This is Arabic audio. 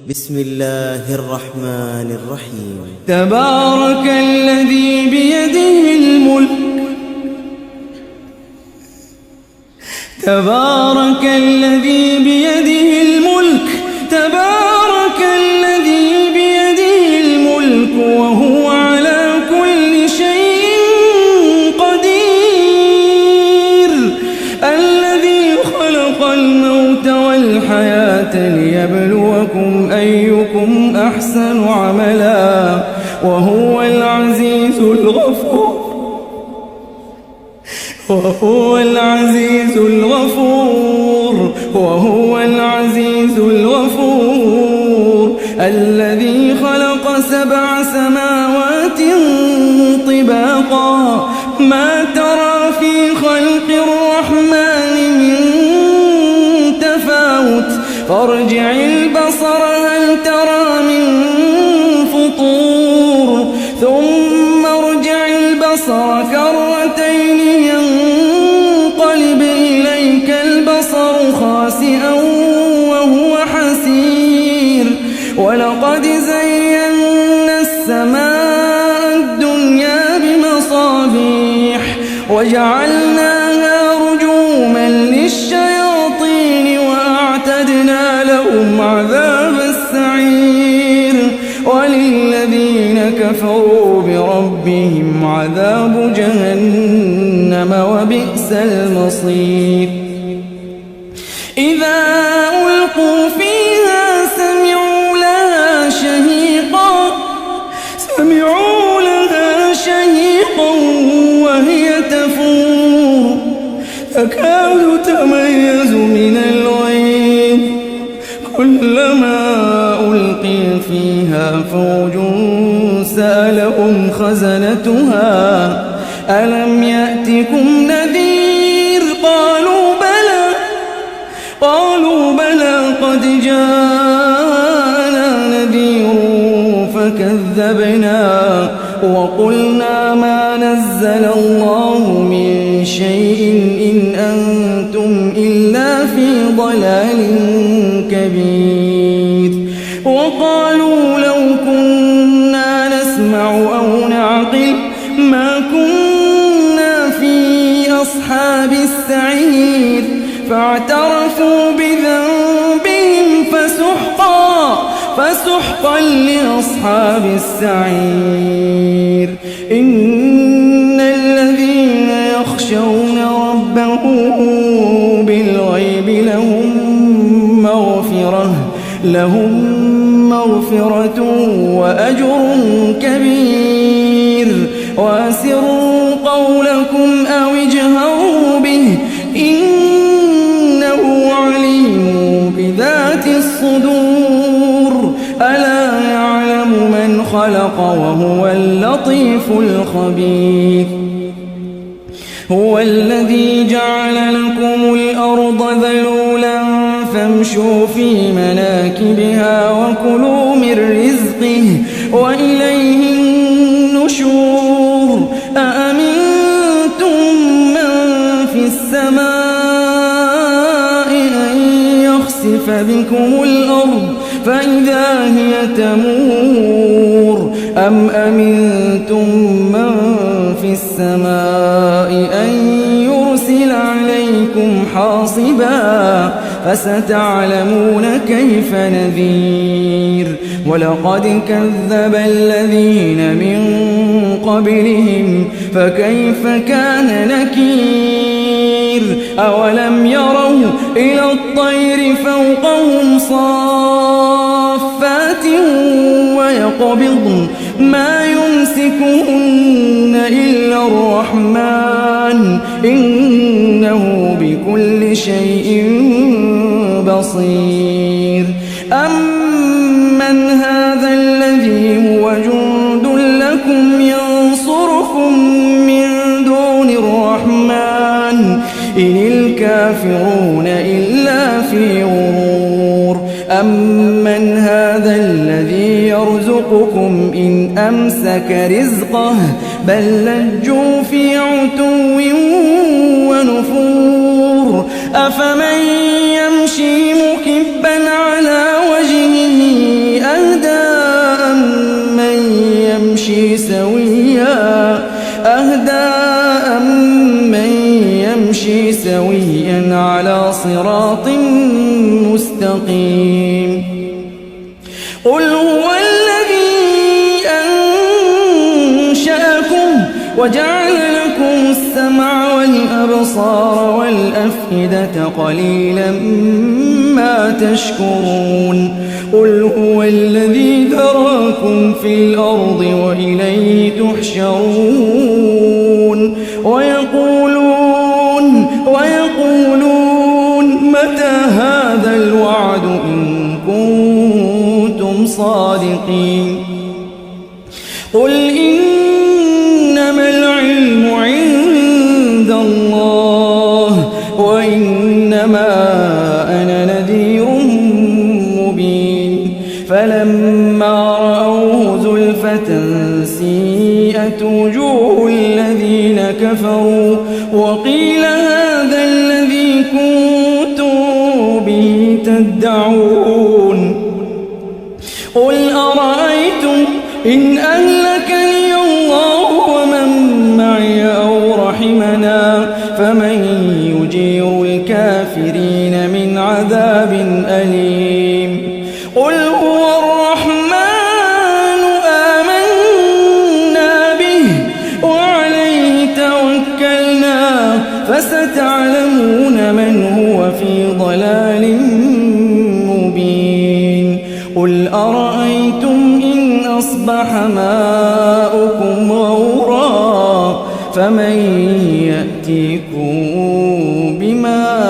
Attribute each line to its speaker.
Speaker 1: بسم الله الرحمن الرحيم.
Speaker 2: تبارك الذي بيده الملك تبارك الذي بيده الملك تبارك الذي بيده الملك وهو على كل شيء قدير الذي خلق الموت والحياة ليبلوكم أيكم أحسن عملا وهو العزيز الغفور وهو العزيز الغفور الذي خلق 7 سماوات طباقا ما ترى في خلق الرحمن من تفاوت فارجع البصر هل ترى من فطور ثم ارجع البصر كرتين ينقلب إليك البصر خاسئا وهو حسير ولقد زينا السماء الدنيا بمصابيح وجعلناها رجوما للشياطين وأعتدنا لهم عذاب السعير وللذين كفروا بربهم عذاب جهنم وبئس المصير إذا ألقوا فيها سمعوا لها شهيقا وهي تفور تكاد تميز من الغيظ كلما ألقي فيها فوج سألهم خزنتها ألم يأتكم نذير قالوا بلى قد جاءنا نذير فكذبنا وقلنا ما نزل الله من شيء إن أنتم إلا في ضلال كبير وقالوا لو كنا نسمع أو نعقل ما كنا في أصحاب السعير فاعترفوا بذنبهم فسحقا لأصحاب السعير إن الذين يخشون ربهم بالغيب لهم مغفرة وأجر كبير وأسروا قولكم أو اجهروا به إنه عليم بذات الصدور ألا يعلم من خلق وهو اللطيف الخبير هو الذي جعل لكم الأرض ذلولا فامشوا في مناكبها وكلوا من رزقه وإليه النشور أأمنتم من في السماء أن يخسف بكم الأرض فإذا هي تمور أم أمنتم من في السماء أن يرسل عليكم حاصبا فستعلمون كيف نذير ولقد كذب الذين من قبلهم فكيف كان نكير أولم يروا إلى الطير فوقهم صافات ويقبضن ما يمسكهن إلا الرحمن إنه بكل شيء بصير أمن هذا الذي هو جند لكم ينصركم من دون الرحمن إن الكافرون إلا في غرور أمن هذا الذي يرزقكم إن أمسك رزقه بل لجوا في عتو ونفور أفمن يمشي مكبا على وجهه صراط مستقيم. قل هو الذي أنشأكم وجعل لكم السمع والأبصار والأفئدة قليلا ما تشكرون. قل هو الذي ذراكم في الأرض وإليه تحشرون. ويقولون متى هذا الوعد إن كنتم صادقين. قل إنما العلم عند الله وإنما أنا نذير مبين. فلما رأوه زلفة سيئت وجوه الذين كفروا وقيل هذا الذي كنتم به تدعون. قل أرأيتم إن أهلكني الله ومن معي أو رحمنا فمن يجير الكافرين من عذاب أليم. قل هو الرحمن آمنا به وعليه توكلنا فستعلمون من هو في ضلال مبين. قل أرأيتم إن أصبح ماؤكم غورا فمن يأتيكم بماء